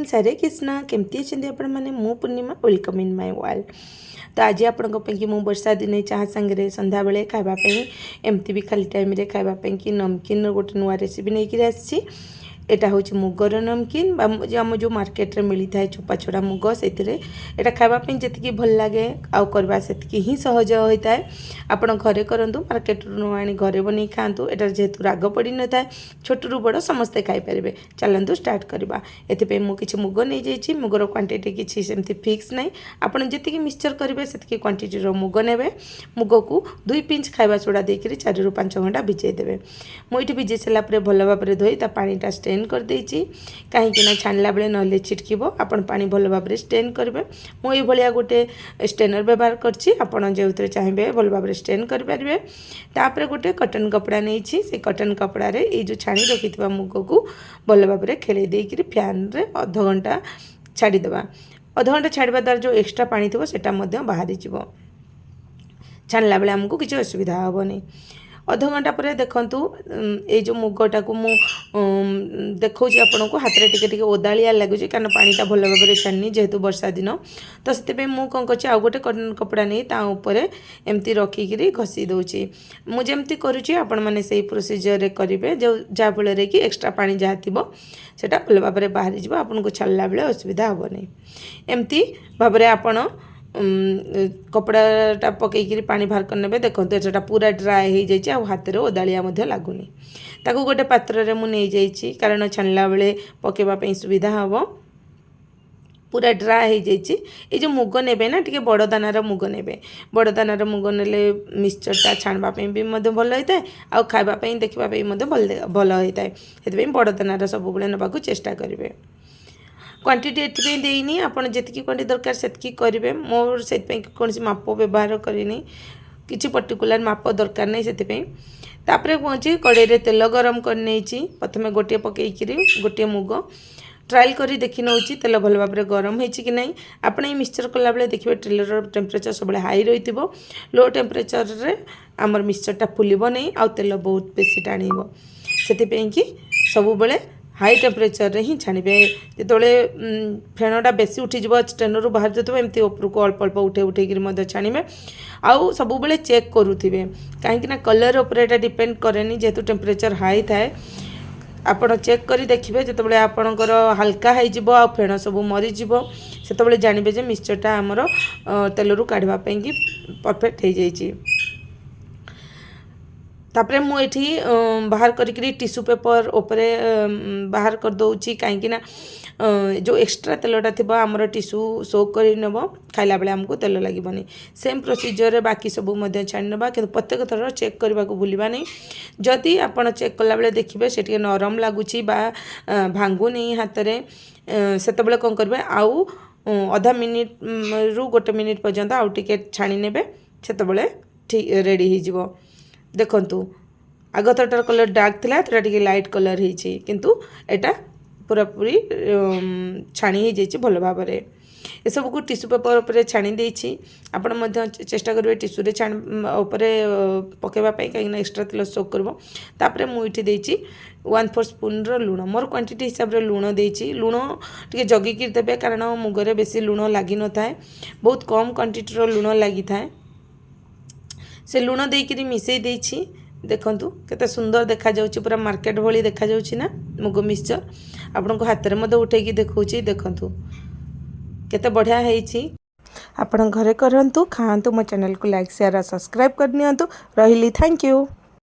Friends हरे कृष्णा केमती अच्छे आपण मैंने मु पूर्णिमा वेलकम इन माय वर्ल्ड। तो आज आपण मु वर्षा दिने चाह सांगे संध्या बेले खावाई एमती भी खाली टाइम रे खावाई कि नमकीन गोटे नुआ रेसिपी नहीं आसी। एटा हूँ मुगर नमकीन आम जो मार्केट रे मिली था चोपा छोड़ा मुग से खावाई जी भल लगे आउ करवा से ही सहज होता है। आपण घरे करूँ मार्केट रू आनी घरे बन खातु। एटार जेहेतु राग पड़ी न था छोट रू बड़ समस्ते खाईपर। चलतु स्टार्ट करवा। एथि मुझे मुग नहीं जाइए मुगर क्वांटिटी किसी सेमती फिक्स नहीं। आपड़ जी मिक्सचर करेंगे से क्वांटिटी मुग ने मुग को 2 पिंच खाଇବା सोडा देकर 4 ରୁ 5 घंटा भिजई देवे। मुझे भिजई सारापर भल भाव धोई पानीटा स्टेन कर देची कहीं छाणला बेले ना छिटक आपन पानी भल भाव स्टेन करेंगे। मुझे भाया गोटे स्टेनर व्यवहार करपण जो चाहिए भल भाव स्टेन करेंगे। तापर गोटे कटन कपड़ा नहीं से कटन कपड़ा रे ये जो छाणी रखि मुग को भल भाव खेल देकर फैन रे अध घंटा छाड़ीदेवा। अध घंटा छाड़ा द्वारा जो एक्सट्रा पानी थो सेटा बाहरी जीव। छाणला बेले आमको किसी असुविधा हेनी। अध घंटा पर देखूँ ये जो मुगटा को मु देखा आपन को हाथ में टिके ओदालिया लगुच कारण पानीटा भल भाव छाणी जेहेतु वर्षा दिन। तो से मुझे कौन कर गोटे कटन कपड़ा नहीं ताऊपर एमती रखिकी घसी दूची। मुझे करुँची आपण मैंने से प्रोसीजर करेंगे जो जहाँफल कि एक्सट्रा पानी जहाँ थी से भल भाव बाहरी जाव। आपन को छाड़ला बेले असुविधा हेनी। एमती भाव आपड़ कपड़ाटा पकईकि पानी बाहर करने देखो एटा पूरा ड्राए हो जाए हाथ में ओदालिया लगुनि। ताकू गोटे पात्र रे मुझे नहीं जाइए कारण छाणला बेले पकेवाई सुविधा हम। पूरा ड्राए हो जाइए। ये जो मुग ने ना टी बड़ दानार मुग ने बड़ दानार मुग ने मिक्सचरटा छाणवाई भी भल होता है आउ खावाई देखापी भल होता है। से बड़ दानार सब ना चेष्टा करेंगे। क्वांटिटी एथि देनी आप जी क्वांटिटी दरकार से करेंगे। मोर से कौन माप व्यवहार करनी किसी पर्टिकुलर माप दरकार नहीं। से कौन कड़े तेल गरम कर प्रथम गोटे पकईकि गोटे मुग ट्रायल करी देखी नौ तेल भल भाव गरम हो कि नहीं। आप मिक्सचर कला बेले देखिए तेलर टेम्परेचर सब हाई रही। लो टेम्परेचर रे आमर मिक्सचरटा फुलब नहीं आउ तेल बहुत बेसी टाण से सब बेले हाई टेम्परेचर रे ही छाणिबे। जिते फेणटा बेसी उठीज स्टेनर बाहर जाता एमती उपरक अल्प अल्प उठे उठे छाणिबे। आउ सब बेले चेक करुवे कहीं कलर उपर एटा डिपेंड करेनि जेहेतु टेम्परेचर हाई थाए। आपण चेक करी देखिए जिते आपणकर हल्का हो आ फेण सब मरीज से जानवे जे मिक्सचरटा आमर तेलरू काढ़ापी कि परफेक्ट हो जाइए। तापरे मुझे बाहर करी टिश्यू पेपर उपरे बाहर कर दूची कहीं जो एक्सट्रा तेलटा थी आमर टिश्यू सोक कर नब खाइला बेले आमको तेल लगे। सेम प्रोसीजर बाकी सब छाणी ना कि प्रत्येक थर चेक करने को भूलवा नहीं। जदि आप चेक कला बेले देखिए से नरम लगुच भांगुनी हाथ में से कौन करेंगे आउ आधा मिनिट रु गोटे मिनिट पर्यंत आउ टे छाणी ने से ठीक रेडी हो। देखंतु आग थरटार कलर डार्क थिला थोड़ा टिके लाइट कलर होइछि किंतु एटा पूरा पूरी छाणी हो जाइए भल भाव। ये सब को टिश्यू पेपर उपर छाणी देछि। आपण मध्य चेष्टा करेंगे टिश्यू रे छाण उपरे पकेवाई कहीं एक्सट्रा तेल सोक करबो। तापरे मुझे देछि 1/4 स्पून लुण मोर क्वांटिटी हिसाब रे लुण देछि। लुण टिके जगिकी देबे कारण मुगरे बेसी लुण लागी न थाए बहुत कम क्वांटिटी लुण लगी थाए। से लुण देकर मिसई देछि। देखंतु केते सुंदर देखा जाउछि पूरा मार्केट भली देखा जाउछि ना मुग मिक्सचर। आपन को हाथ में उठेकी देखौछि देखंतु केते बढ़िया हेछि। आपन घरे करंतु खांतु। मो चैनल को लाइक शेयर और सब्सक्राइब कर नियंतु। रहिली थैंक यू।